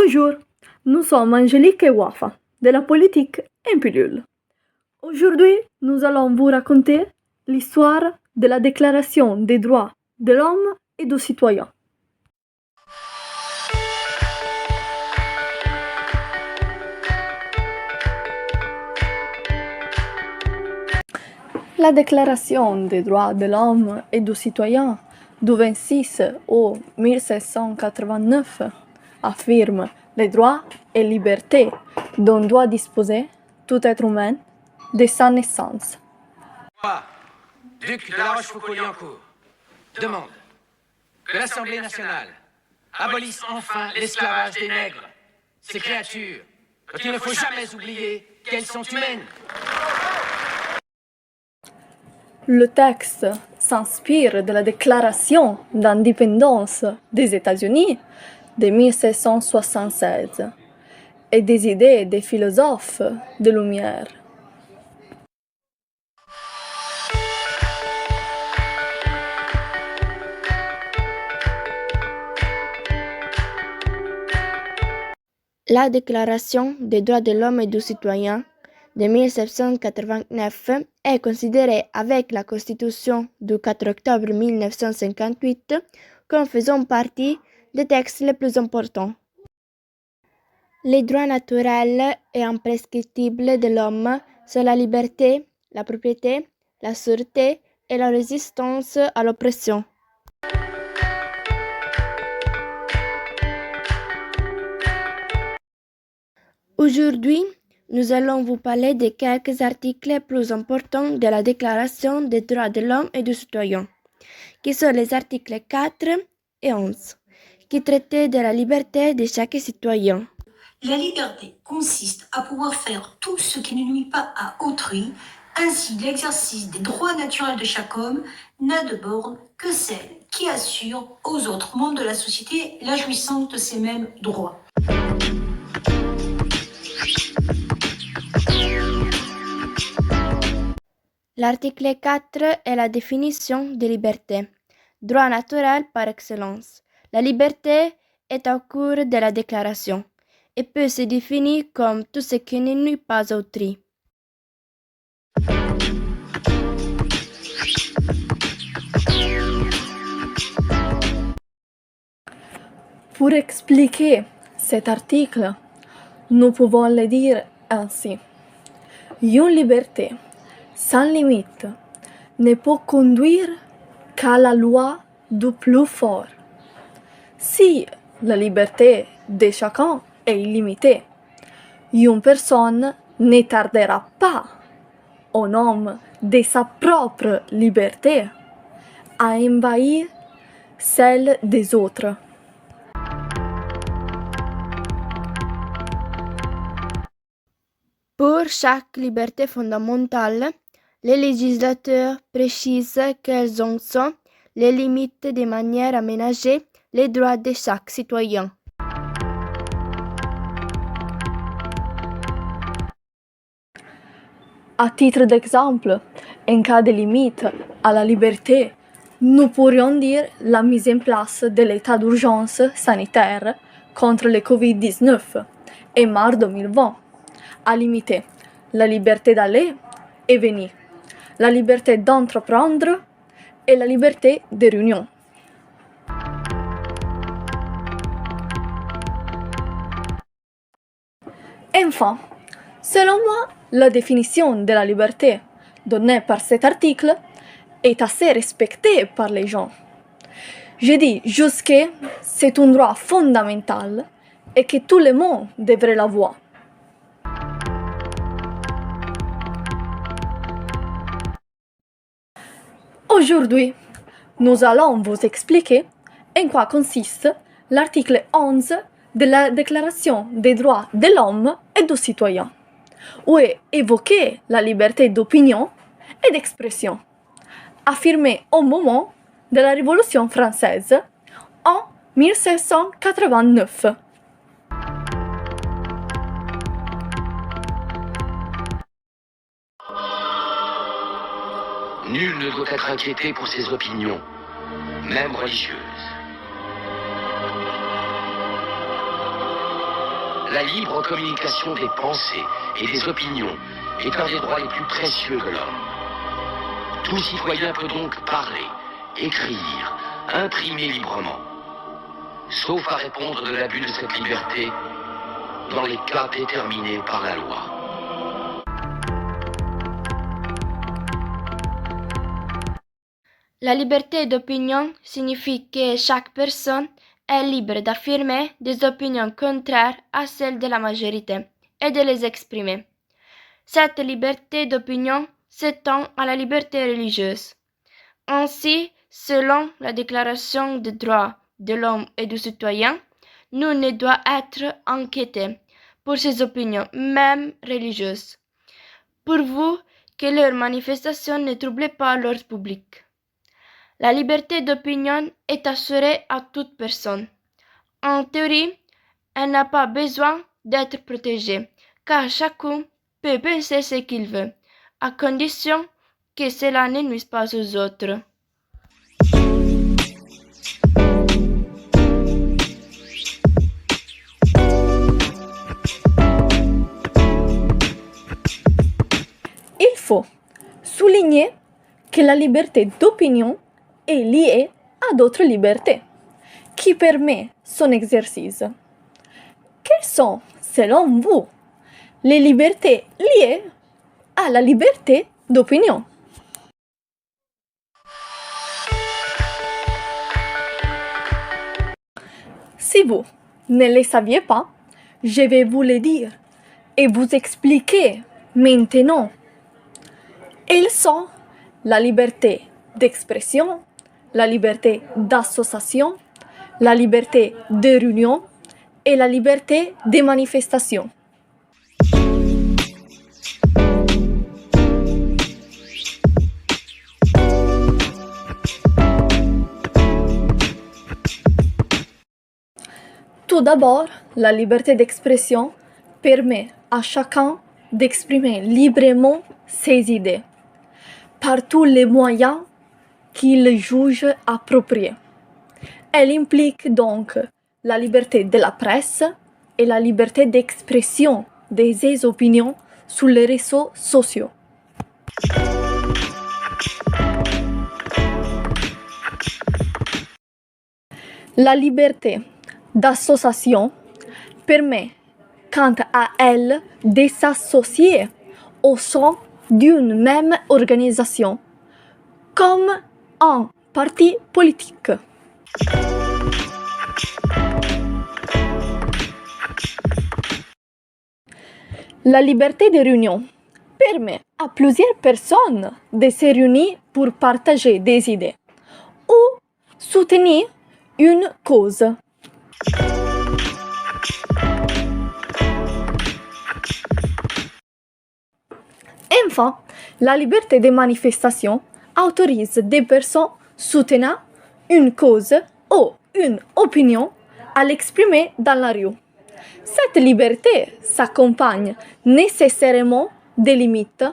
Bonjour, nous sommes Angélique et Wafa de la politique en pilule. Aujourd'hui, nous allons vous raconter l'histoire de la Déclaration des droits de l'homme et du citoyen. La Déclaration des droits de l'homme et du citoyen du 26 août 1789 affirme les droits et libertés dont doit disposer tout être humain dès sa naissance. Moi, duc de la Rochefoucauld-Liancourt, demande que l'Assemblée nationale abolisse enfin l'esclavage des nègres, ces créatures dont il ne faut jamais oublier qu'elles sont humaines. Le texte s'inspire de la Déclaration d'indépendance des États-Unis de 1776 et des idées des philosophes de Lumière. La Déclaration des droits de l'homme et du citoyen de 1789 est considérée avec la Constitution du 4 octobre 1958 comme faisant partie des textes les plus importants. Les droits naturels et imprescriptibles de l'homme sont la liberté, la propriété, la sûreté et la résistance à l'oppression. Aujourd'hui, nous allons vous parler de quelques articles plus importants de la Déclaration des droits de l'homme et du citoyen, qui sont les articles 4 et 11, qui traitent de la liberté de chaque citoyen. La liberté consiste à pouvoir faire tout ce qui ne nuit pas à autrui. Ainsi, l'exercice des droits naturels de chaque homme n'a de borne que celle qui assure aux autres membres de la société la jouissance de ces mêmes droits. L'article 4 est la définition de liberté, droit naturel par excellence. La liberté est au cours de la déclaration et peut se définir comme tout ce qui ne nuit pas à autrui. Pour expliquer cet article, nous pouvons le dire ainsi. Une liberté sans limite ne peut conduire qu'à la loi du plus fort. Si la liberté de chacun est illimitée, une personne ne tardera pas, au nom de sa propre liberté, à envahir celle des autres. Pour chaque liberté fondamentale, les législateurs précisent quelles en sont les limites de manière à ménager les droits de chaque citoyen. À titre d'exemple, en cas de limite à la liberté, nous pourrions dire la mise en place de l'état d'urgence sanitaire contre le Covid-19 en mars 2020 a limité la liberté d'aller et venir, la liberté d'entreprendre et la liberté de réunion. Enfin, selon moi, la définition de la liberté donnée par cet article est assez respectée par les gens. Je dis juste que c'est un droit fondamental et que tout le monde devrait l'avoir. Aujourd'hui, nous allons vous expliquer en quoi consiste l'article 11 de la Déclaration des droits de l'homme et du citoyen, où est évoquée la liberté d'opinion et d'expression, affirmée au moment de la Révolution française en 1789. Nul ne doit être inquiété pour ses opinions, même religieuses. La libre communication des pensées et des opinions est un des droits les plus précieux de l'homme. Tout citoyen peut donc parler, écrire, imprimer librement, sauf à répondre de l'abus de cette liberté dans les cas déterminés par la loi. La liberté d'opinion signifie que chaque personne est libre d'affirmer des opinions contraires à celles de la majorité et de les exprimer. Cette liberté d'opinion s'étend à la liberté religieuse. Ainsi, selon la Déclaration des droits de l'homme et du citoyen, nul ne doit être inquiété pour ses opinions, même religieuses, pourvu que leurs manifestations ne troublent pas l'ordre public. La liberté d'opinion est assurée à toute personne. En théorie, elle n'a pas besoin d'être protégée, car chacun peut penser ce qu'il veut, à condition que cela ne nuise pas aux autres. Il faut souligner que la liberté d'opinion est liée à d'autres libertés qui permettent son exercice. Quelles sont, selon vous, les libertés liées à la liberté d'opinion? Si vous ne les saviez pas, je vais vous les dire et vous expliquer maintenant. Elles sont la liberté d'expression, la liberté d'association, la liberté de réunion et la liberté de manifestation. Tout d'abord, la liberté d'expression permet à chacun d'exprimer librement ses idées par tous les moyens qu'il juge appropriés. Elle implique donc la liberté de la presse et la liberté d'expression de ses opinions sur les réseaux sociaux. La liberté d'association permet, quant à elle, de s'associer au sein d'une même organisation, comme un parti politique. La liberté de réunion permet à plusieurs personnes de se réunir pour partager des idées ou soutenir une cause. Enfin, la liberté de manifestation autorise des personnes soutenant une cause ou une opinion à l'exprimer dans la rue. Cette liberté s'accompagne nécessairement des limites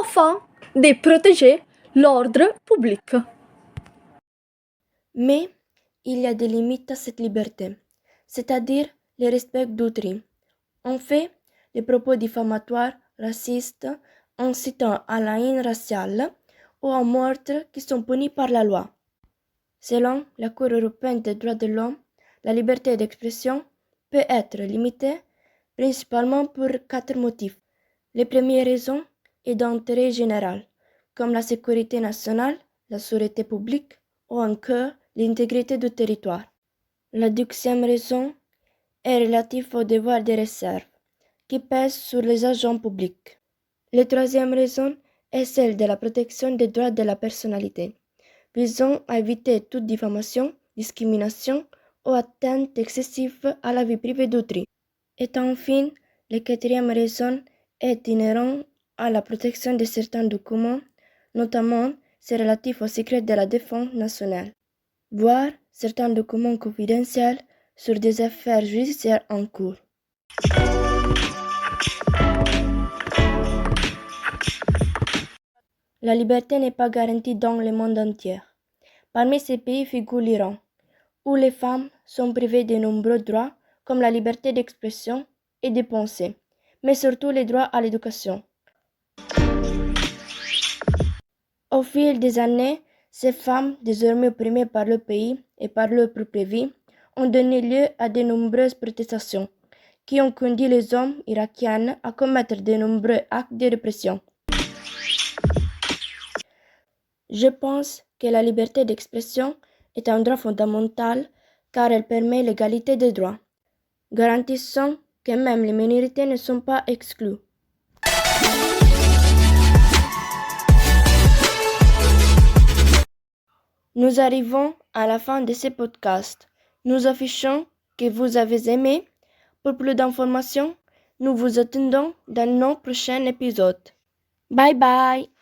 afin de protéger l'ordre public. Mais il y a des limites à cette liberté, c'est-à-dire le respect d'autrui. En fait, les propos diffamatoires, racistes, incitant à la haine raciale ou à meurtre qui sont punis par la loi. Selon la Cour européenne des droits de l'homme, la liberté d'expression peut être limitée principalement pour 4 motifs. Les premières raisons est d'intérêt général, comme la sécurité nationale, la sûreté publique ou encore l'intégrité du territoire. La deuxième raison est relative au devoir de réserve, qui pèse sur les agents publics. La troisième raison est celle de la protection des droits de la personnalité, visant à éviter toute diffamation, discrimination ou atteinte excessive à la vie privée d'autrui. Et enfin, la quatrième raison est inhérente à la protection de certains documents, notamment ceux relatifs au secret de la défense nationale, voire certains documents confidentiels sur des affaires judiciaires en cours. La liberté n'est pas garantie dans le monde entier. Parmi ces pays figure l'Iran, où les femmes sont privées de nombreux droits comme la liberté d'expression et de pensée, mais surtout les droits à l'éducation. Au fil des années, ces femmes, désormais opprimées par le pays et par leur propre vie, ont donné lieu à de nombreuses protestations qui ont conduit les hommes irakiens à commettre de nombreux actes de répression. Je pense que la liberté d'expression est un droit fondamental car elle permet l'égalité des droits, garantissant que même les minorités ne sont pas exclues. Nous arrivons à la fin de ce podcast. Nous affichons que vous avez aimé. Pour plus d'informations, nous vous attendons dans nos prochains épisodes. Bye bye!